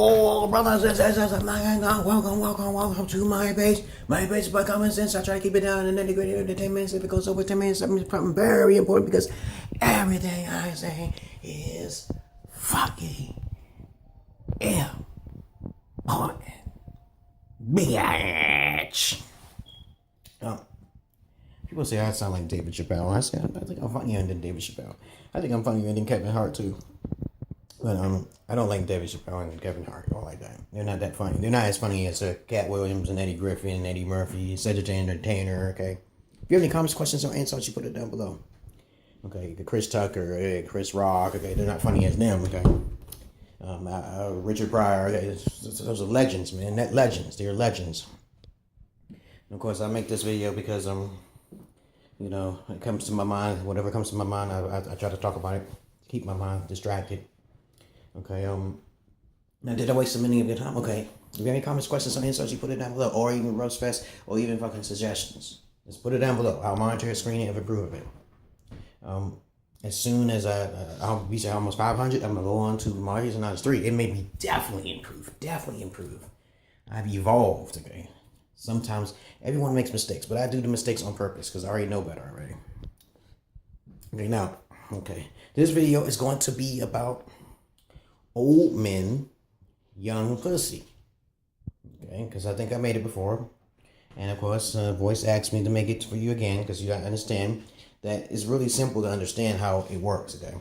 Hello, brothers and sisters. Welcome to my page. My page is by common sense. I try to keep it down and then degrade it to 10 minutes. If it goes over 10 minutes, something very important because everything I say is fucking important. Bitch. People say I sound like David Chappelle. I think I'm funnier than David Chappelle. I think I'm funnier than Kevin Hart too. But I don't like David Chappelle and Kevin Hart or like that. They're not that funny. They're not as funny as Cat Williams and Eddie Griffin and Eddie Murphy, Cedric the Entertainer. Okay. If you have any comments, questions, or insults, you put it down below. Okay. Chris Tucker, Chris Rock. Okay. They're not funny as them. Okay. Richard Pryor. Okay. Those are legends, man. Legends. They're legends. And of course, I make this video because it comes to my mind. Whatever comes to my mind, I try to talk about it. Keep my mind distracted. Okay, now did I waste so many of your time? Okay, if you have any comments, questions, or insults, you put it down below, or even roast fest, or even fucking suggestions. Just put it down below. I'll monitor your screen and approve of it. As soon as I'll reach almost 500, I'm gonna go on to Martyrs Anonymous 3. It made me definitely improve. I've evolved. Okay, sometimes everyone makes mistakes, but I do the mistakes on purpose because I already know better already. Okay, now, this video is going to be about old men, young pussy. Okay, because I think I made it before. And of course, Voice asked me to make it for you again because you gotta understand that it's really simple to understand how it works. Okay,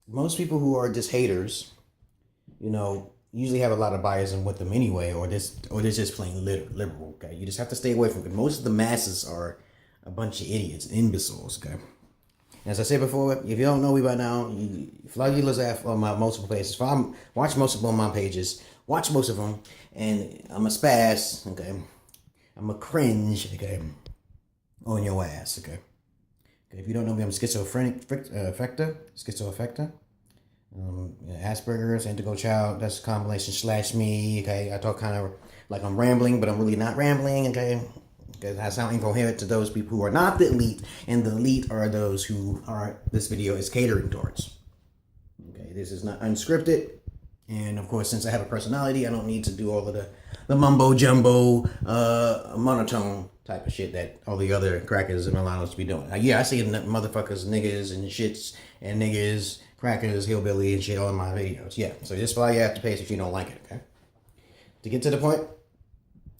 most people who are just haters, usually have a lot of bias in with them anyway, or they're just plain liberal. Okay, you just have to stay away from it. Most of the masses are a bunch of idiots, imbeciles. Okay. As I said before, if you don't know me by now, follow you on my multiple pages. Watch most of them on my pages. Watch most of them. And I'm a spaz, okay? I'm a cringe, okay? On your ass, okay? If you don't know me, I'm a schizoaffector. Asperger's, Indigo child. That's a combination / me, okay? I talk kind of like I'm rambling, but I'm really not rambling, okay? Because I sound incoherent to those people who are not the elite, and the elite are those who this video is catering towards. Okay, this is not unscripted, and of course, since I have a personality, I don't need to do all of the mumbo jumbo, monotone type of shit that all the other crackers and Milanos be doing. I see motherfuckers, niggas, and shits, and niggas, crackers, hillbilly, and shit all in my videos. Yeah, so just follow you after page if you don't like it. Okay, to get to the point,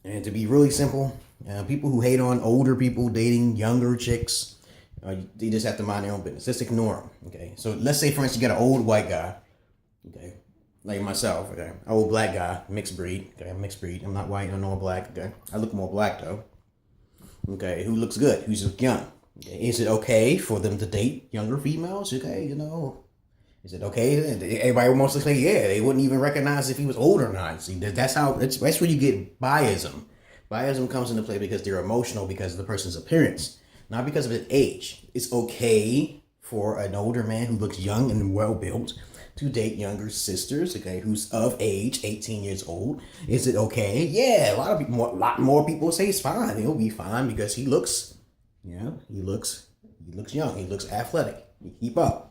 and to be really simple. People who hate on older people dating younger chicks, they just have to mind their own business. Just ignore them, okay? So let's say, for instance, you got an old white guy, okay, like myself, okay, old black guy, mixed breed, okay, I'm mixed breed. I'm not white, I'm not black, okay? I look more black, though, okay, who looks good, who's young, okay? Is it okay for them to date younger females, okay, Is it okay? Everybody wants to say, yeah, they wouldn't even recognize if he was old or not. See, that's where you get biasm. Biasm comes into play because they're emotional because of the person's appearance, not because of his age. It's okay for an older man who looks young and well-built to date younger sisters, okay, who's of age, 18 years old. Is it okay? Yeah, a lot more people say it's fine. He'll be fine because he looks young. He looks athletic. He keep up.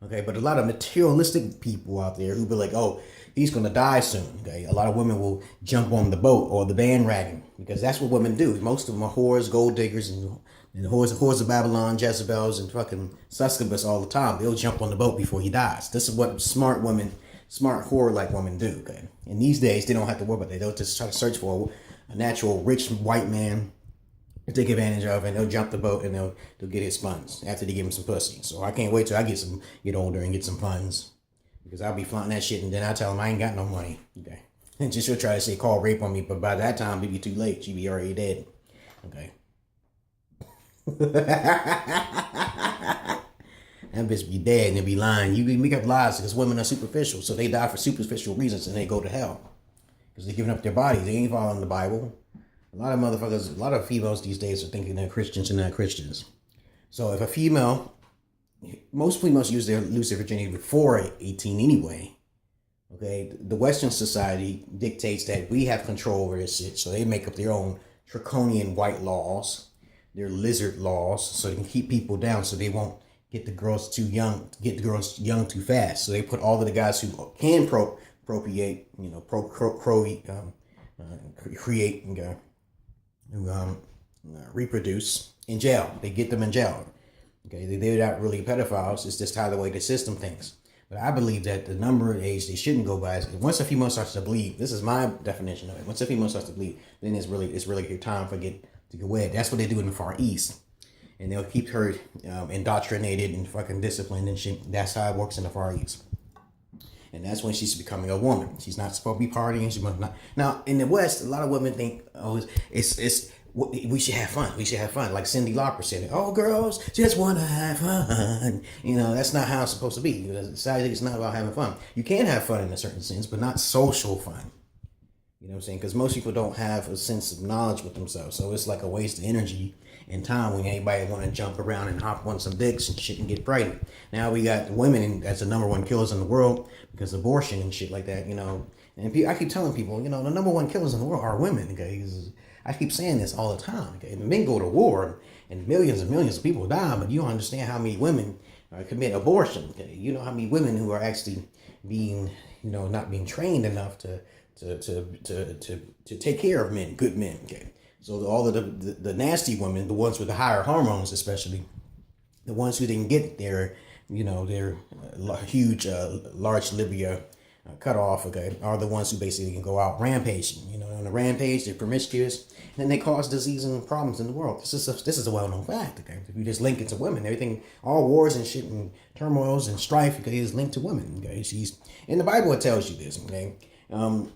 Okay, but a lot of materialistic people out there who be like, oh, he's going to die soon. Okay, a lot of women will jump on the boat or the bandwagon because that's what women do. Most of them are whores, gold diggers, and whores of Babylon, Jezebels, and fucking succubus all the time. They'll jump on the boat before he dies. This is what smart whore-like women do. Okay, and these days they don't have to worry about that. They'll just try to search for a natural, rich white man to take advantage of, and they'll jump the boat and they'll get his funds after they give him some pussy. So I can't wait till I get older and get some funds. Because I'll be flaunting that shit and then I tell him I ain't got no money. Okay. And she'll try to say call rape on me, but by that time it'll be too late. She'll be already dead. Okay. That bitch be dead and they'll be lying. You make up lies because women are superficial. So they die for superficial reasons and they go to hell. Because they're giving up their bodies. They ain't following the Bible. A lot of females these days are thinking they're Christians and not Christians. So if a female, most females lose their virginity before 18 anyway. Okay, the Western society dictates that we have control over this shit, so they make up their own draconian white laws, their lizard laws, so they can keep people down, so they won't get the girls young too fast. So they put all of the guys who can procreate, create, reproduce in jail. They get them in jail. Okay, they're not really pedophiles. It's just how the way the system thinks. But I believe that the number of age they shouldn't go by is once a female starts to bleed. This is my definition of it. Once a female starts to bleed, then it's really your time to get wed. That's what they do in the Far East, and they'll keep her indoctrinated and fucking disciplined and shit. That's how it works in the Far East. And that's when she's becoming a woman. She's not supposed to be partying. She must not. Now in the West, a lot of women think, oh, it's we should have fun. We should have fun. Like Cyndi Lauper said, oh, girls just want to have fun. That's not how it's supposed to be. Society is not about having fun. You can have fun in a certain sense, but not social fun. You know what I'm saying? Because most people don't have a sense of knowledge with themselves. So it's like a waste of energy and time when anybody want to jump around and hop on some dicks and shit and get pregnant. Now we got women as the number one killers in the world because of abortion and shit like that, And I keep telling people, the number one killers in the world are women, okay? I keep saying this all the time, okay? Men go to war and millions of people die, but you don't understand how many women commit abortion, okay? You know how many women who are actually being, not being trained enough to take care of men, good men, okay? So all of the nasty women, the ones with the higher hormones, especially the ones who didn't get their huge, large labia cut off, okay, are the ones who basically can go out rampaging. On a rampage, they're promiscuous, and they cause disease and problems in the world. This is a well-known fact, okay? If you just link it to women, everything, all wars and shit and turmoils and strife, okay, is linked to women, okay? She's in the Bible. It tells you this, okay? I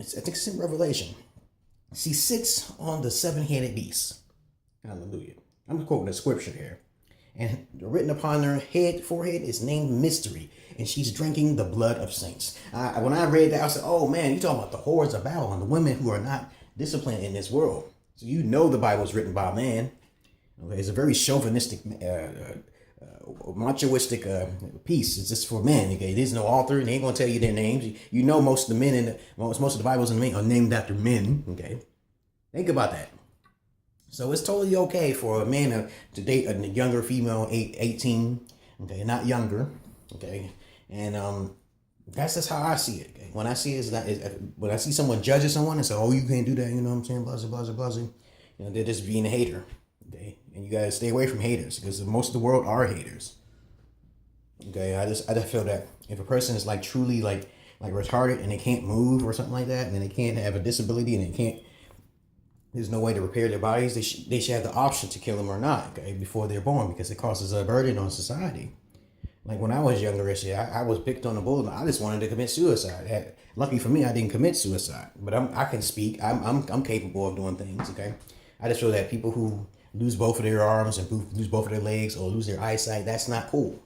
think it's in Revelation. She sits on the seven-headed beast. Hallelujah. I'm quoting the scripture here. And written upon her forehead is named Mystery, and she's drinking the blood of saints. When I read that, I said, oh man, you're talking about the whores of Babylon, the women who are not disciplined in this world. So the Bible is written by a man. Okay, it's a very chauvinistic, machoistic piece. It's just for men. Okay, there's no author, and they ain't gonna tell you their names. Most of the men most of the Bibles are named after men. Okay, think about that. So it's totally okay for a man to date a younger female, 18, okay, not younger, okay, and that's just how I see it. Okay? When I see when I see someone judging someone and say, "Oh, you can't do that," you know what I'm saying? Blah blah blah blah. They're just being a hater, okay, and you gotta stay away from haters because most of the world are haters. Okay, I just feel that if a person is like truly like retarded and they can't move or something like that, and they can't have a disability and they can't. There's no way to repair their bodies. They should have the option to kill them or not, okay, before they're born, because it causes a burden on society. Like when I was younger, I was picked on the bullet. I just wanted to commit suicide. Lucky for me, I didn't commit suicide, but I can speak. I'm capable of doing things. Okay, I just feel that people who lose both of their arms and lose both of their legs or lose their eyesight, that's not cool.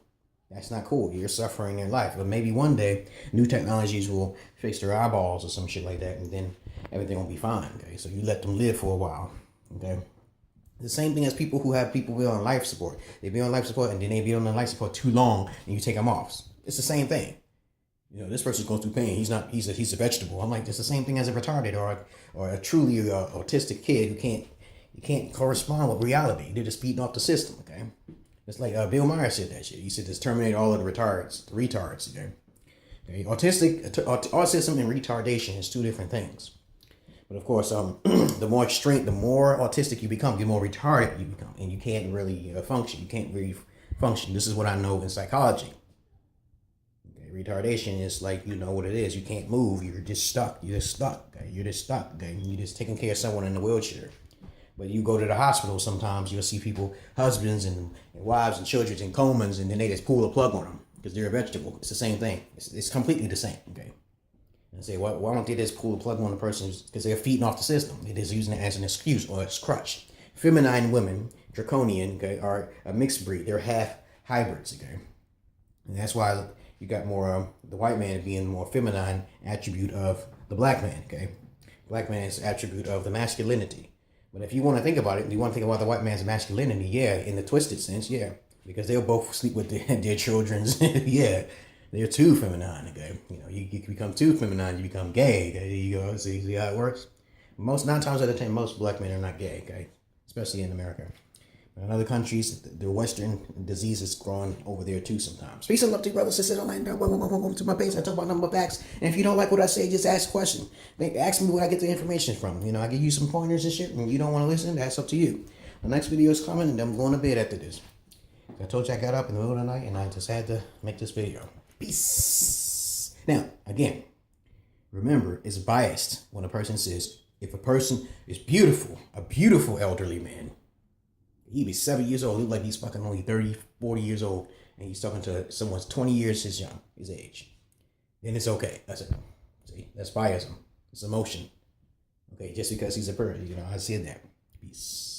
That's not cool. You're suffering in life. But maybe one day, new technologies will fix their eyeballs or some shit like that, and then everything will be fine. Okay, so you let them live for a while. Okay, the same thing as people who have people be on life support. They be on life support, and then they be on the life support too long, and you take them off. It's the same thing. This person's going through pain. He's a vegetable. I'm like, it's the same thing as a retarded or a truly autistic kid who can't correspond with reality. They're just feeding off the system. Okay. It's like Bill Maher said that shit. He said just terminate all of the retards. Okay? Autism and retardation is two different things. But of course, the more autistic you become, the more retarded you become, and you can't really function. You can't really function. This is what I know in psychology. Okay? Retardation is like, what it is. You can't move. You're just stuck. You're just stuck. Okay? You're just stuck. Okay? You're just taking care of someone in a wheelchair. But you go to the hospital sometimes, you'll see people, husbands and wives and children in comas, and then they just pull a plug on them because they're a vegetable. It's the same thing. It's completely the same, okay? And say, why don't they just pull a plug on the person? Because they're feeding off the system. They're just using it as an excuse or a crutch. Feminine women, draconian, okay, are a mixed breed. They're half hybrids, okay? And that's why you got more, the white man being more feminine attribute of the black man, okay? Black man's attribute of the masculinity. But if you want to think about it, you want to think about the white man's masculinity, yeah, in the twisted sense, yeah. Because they'll both sleep with their children's, yeah. They're too feminine, okay? You become too feminine, you become gay, okay? There you go, see how it works? 9 times out of 10, most black men are not gay, okay? Especially in America. But in other countries, the Western disease is growing over there too sometimes. Peace and love to you, brothers, sisters, online. Welcome to my page. I talk about number facts. And if you don't like what I say, just ask a question. Ask me where I get the information from. I give you some pointers and shit, and you don't want to listen, that's up to you. The next video is coming, and I'm going to bed after this. I told you I got up in the middle of the night, and I just had to make this video. Peace. Now, again, remember, it's biased when a person says, if a person is beautiful, a beautiful elderly man, he be 7 years old, look like he's fucking only 30, 40 years old, and he's talking to someone's 20 years his age. Then it's okay. That's it. See, that's biasm. It's emotion. Okay, just because he's a person, I said that. Peace.